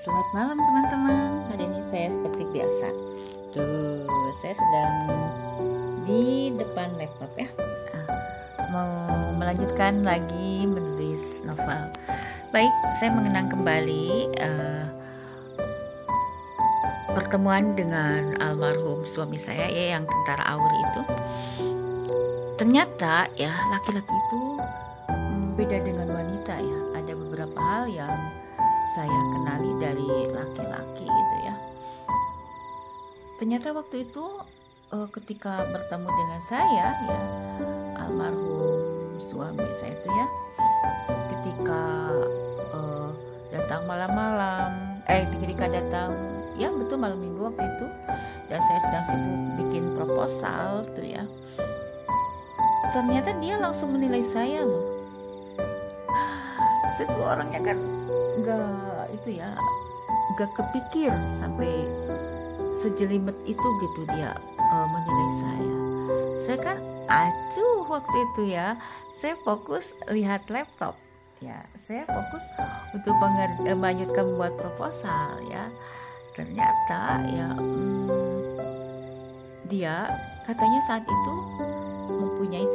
Selamat malam teman-teman. Hari ini saya seperti biasa. Saya sedang di depan laptop ya. Mau melanjutkan lagi menulis novel. Baik, saya mengenang kembali pertemuan dengan almarhum suami saya ya, yang tentara AUR itu. Ternyata ya laki-laki itu beda dengan wanita ya. Ada beberapa hal yang saya kenali dari laki-laki gitu ya. Ternyata waktu itu ketika bertemu dengan saya ya, almarhum suami saya itu ya, ketika datang malam-malam, ketika datang ya betul malam minggu waktu itu, dan saya sedang sibuk bikin proposal tuh ya. Ternyata dia langsung menilai saya loh. Saya tuh orangnya kan gak kepikir sampai sejelimet itu gitu dia menilai saya. Saya kan acuh waktu itu ya. Saya fokus lihat laptop ya. Saya fokus untuk melanjutkan membuat proposal ya. Ternyata ya dia katanya saat itu mempunyai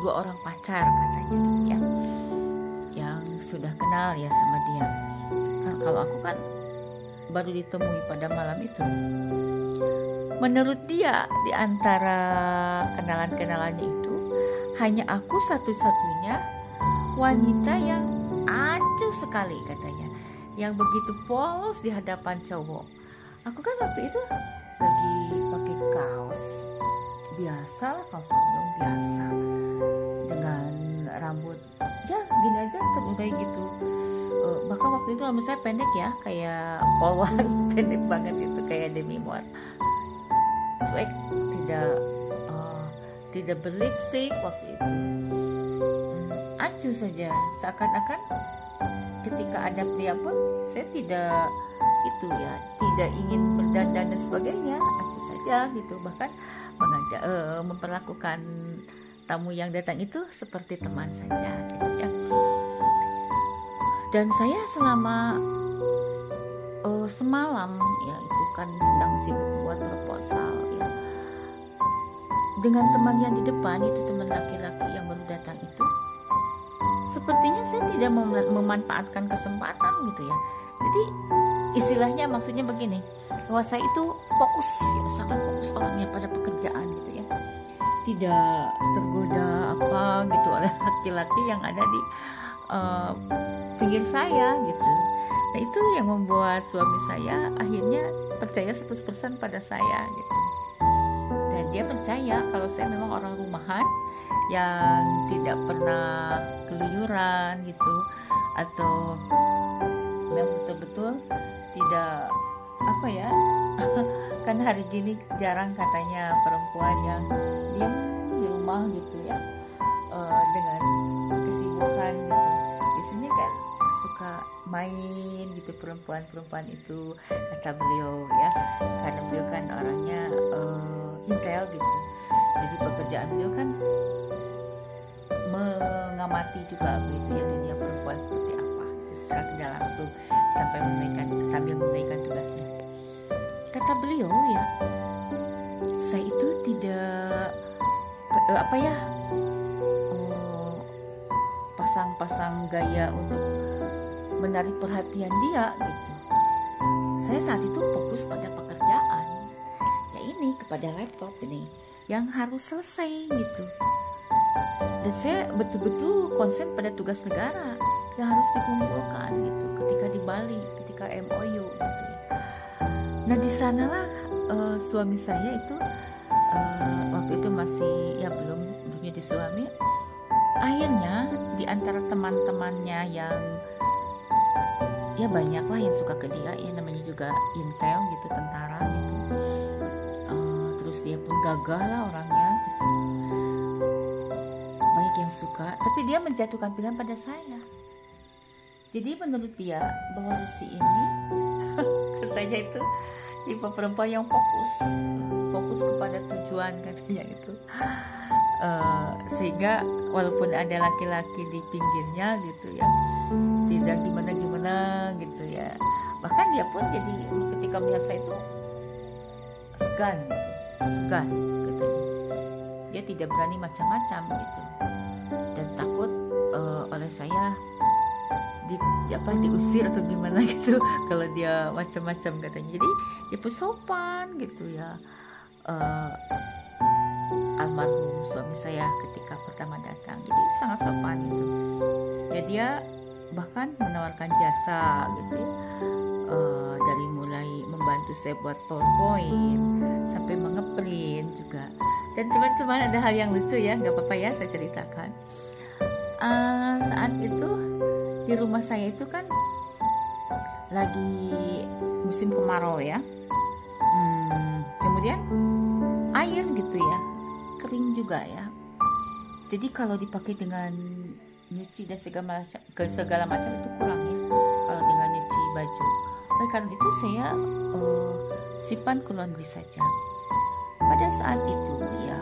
dua orang pacar katanya gitu ya, yang sudah kenal ya sama dia. Kan kalau aku kan baru ditemui pada malam itu. Menurut dia, di antara kenalan-kenalannya itu hanya aku satu-satunya wanita yang acuh sekali katanya, yang begitu polos di hadapan cowok. Aku kan waktu itu lagi pakai kaos biasa lah, kaos kondom biasa dengan rambut ya gini aja terurai gitu. Bahkan waktu itu rambut saya pendek ya, kayak polwan pendek banget itu, kayak Demi Moore. Cuek, tidak berlipstick waktu itu. Acuh saja, seakan-akan ketika ada pria pun saya tidak ingin berdandan dan sebagainya, acuh saja gitu. Bahkan mengajak memperlakukan tamu yang datang itu seperti teman saja gitu ya. Dan saya selama semalam ya, itu kan sedang sibuk buat proposal ya, dengan teman yang di depan itu, teman laki-laki yang baru datang itu, sepertinya saya tidak memanfaatkan kesempatan gitu ya. Jadi istilahnya maksudnya begini, bahwa saya itu fokus ya, sangat fokus orangnya pada pekerjaan gitu ya, tidak tergoda apa gitu oleh laki-laki yang ada di pinggir saya gitu. Nah itu yang membuat suami saya akhirnya percaya 100% pada saya gitu. Dan dia percaya kalau saya memang orang rumahan yang tidak pernah keluyuran gitu, atau memang betul-betul tidak kan hari gini jarang katanya perempuan yang diam di rumah gitu ya, dengan kesibukan gitu. Biasanya kan suka main gitu perempuan itu, kata beliau ya, karena beliau kan orangnya intel gitu. Jadi pekerjaan beliau kan mengamati juga begitu ya dunia perempuan seperti apa secara tidak langsung, sambil menunaikan tugasnya. Kata beliau ya, saya itu tidak pasang-pasang gaya untuk menarik perhatian dia gitu. Saya saat itu fokus pada pekerjaan ya, ini kepada laptop ini yang harus selesai gitu. Dan saya betul-betul konsen pada tugas negara yang harus dikumpulkan gitu ketika di Bali, ketika MOU gitu. Nah di sanalah suami saya itu waktu itu masih ya belum jadi suami. Akhirnya di antara teman-temannya yang ya banyak lah yang suka ke dia ya, namanya juga intel gitu, tentara gitu. Terus dia pun gagah lah orangnya gitu. Banyak yang suka, tapi dia menjatuhkan pilihan pada saya. Jadi menurut dia bahwa Rusi ini katanya itu tipe perempuan yang fokus kepada tujuan katanya itu. Sehingga walaupun ada laki-laki di pinggirnya gitu ya, tidak gimana gitu ya, bahkan dia pun jadi ketika melihat saya itu segan katanya. Dia tidak berani macam-macam gitu, dan takut oleh saya diusir atau gimana gitu kalau dia macam-macam katanya. Jadi dia pun sopan gitu ya. Almarhum suami saya ketika pertama datang, jadi sangat sopan gitu ya. Dia bahkan menawarkan jasa gitu ya, dari mulai membantu saya buat PowerPoint sampai mengeprint juga. Dan teman-teman, ada hal yang lucu ya, nggak apa-apa ya saya ceritakan. Saat itu di rumah saya itu kan lagi musim kemarau ya, kemudian air gitu ya, kering juga ya. Jadi kalau dipakai dengan nyuci dan segala macam itu kurang ya, kalau dengan nyuci baju. Oleh karena itu saya simpan ke laundry saja. Pada saat itu ya,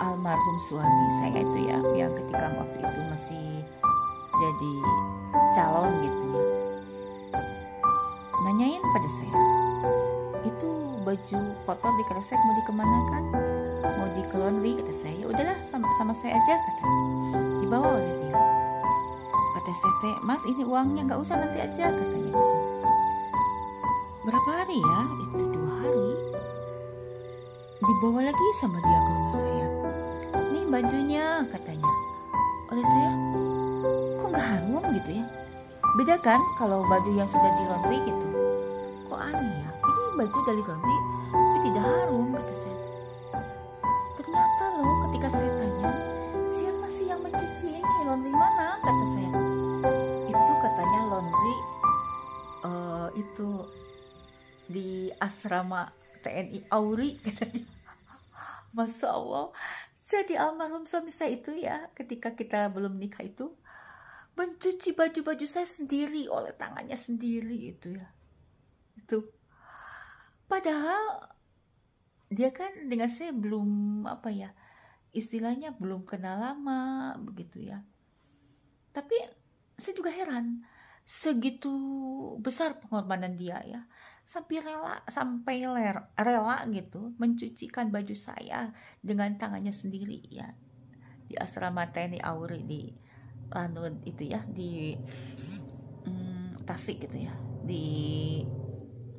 almarhum suami saya itu ya, yang ketika waktu itu masih jadi calon gitu ya, nanyain pada saya, itu baju kotor di kresek mau dikemanakan, mau di laundry, kata saya. Ya udahlah, sama saya aja, kata, dibawa oleh dia. Kata saya, mas ini uangnya, nggak usah, nanti aja, katanya gitu. Berapa hari ya, itu 2 hari, dibawa lagi sama dia ke rumah saya. Nih bajunya, katanya. Oleh saya, kok nggak harum gitu ya, beda kan kalau baju yang sudah di laundry gitu. Kok aneh ya, ini baju dari laundry tapi tidak harum, kata saya. Ternyata loh, ketika saya tanya, siapa sih yang mencuci ini, laundry mana, kata saya. Itu katanya laundry itu di asrama TNI Auri, katanya. Masya Allah. Jadi almarhum suami saya itu ya, ketika kita belum nikah itu mencuci baju-baju saya sendiri oleh tangannya sendiri itu ya. Itu padahal dia kan dengan saya belum istilahnya belum kenal lama begitu ya. Tapi saya juga heran, segitu besar pengorbanan dia ya, sampai rela gitu mencucikan baju saya dengan tangannya sendiri ya, di asrama TNI Auri di Lanud itu ya, di Tasik gitu ya,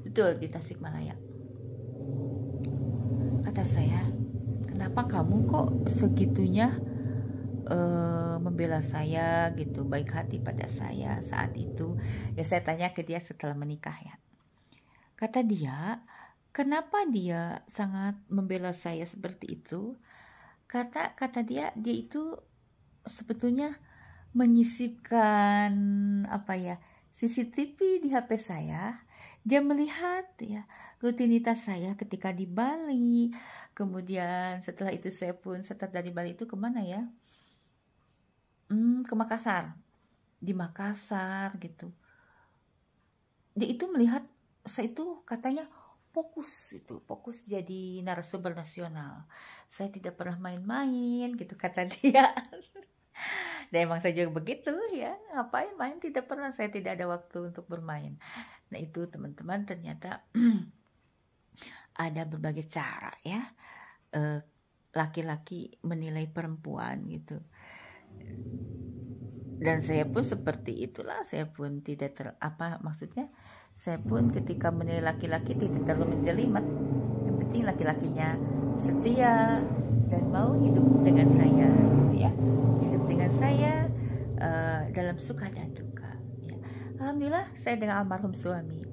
betul di Tasikmalaya. Kata saya, kenapa kamu kok segitunya membela saya gitu, baik hati pada saya saat itu ya. Saya tanya ke dia setelah menikah ya. Kata dia, kenapa dia sangat membela saya seperti itu? Kata dia itu sebetulnya menyisipkan CCTV di HP saya. Dia melihat ya rutinitas saya ketika di Bali. Kemudian setelah itu saya pun setelah dari Bali itu kemana ya? Ke Makassar. Di Makassar gitu. Dia itu melihat saya itu katanya fokus jadi narasumber nasional. Saya tidak pernah main-main gitu, kata dia. Dan emang saya juga begitu ya, ngapain main, tidak pernah, saya tidak ada waktu untuk bermain. Nah itu teman-teman, ternyata ada berbagai cara ya laki-laki menilai perempuan gitu. Dan saya pun seperti itulah, saya pun tidak saya pun ketika menilai laki-laki tidak terlalu menjelimet. Yang penting laki-lakinya setia dan mau hidup dengan saya gitu ya, hidup dengan saya dalam suka dan duka ya. Alhamdulillah saya dengan almarhum suami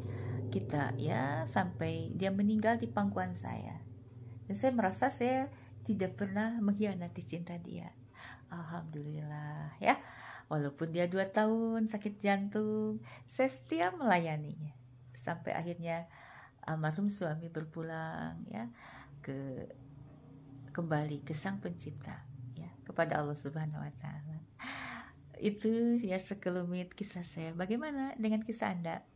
kita ya, sampai dia meninggal di pangkuan saya, dan saya merasa saya tidak pernah mengkhianati cinta dia. Alhamdulillah ya. Walaupun dia 2 tahun sakit jantung, saya setia melayaninya. Sampai akhirnya almarhum suami berpulang ya, kembali ke Sang Pencipta ya, kepada Allah Subhanahu wa taala. Itu ya sekelumit kisah saya. Bagaimana dengan kisah Anda?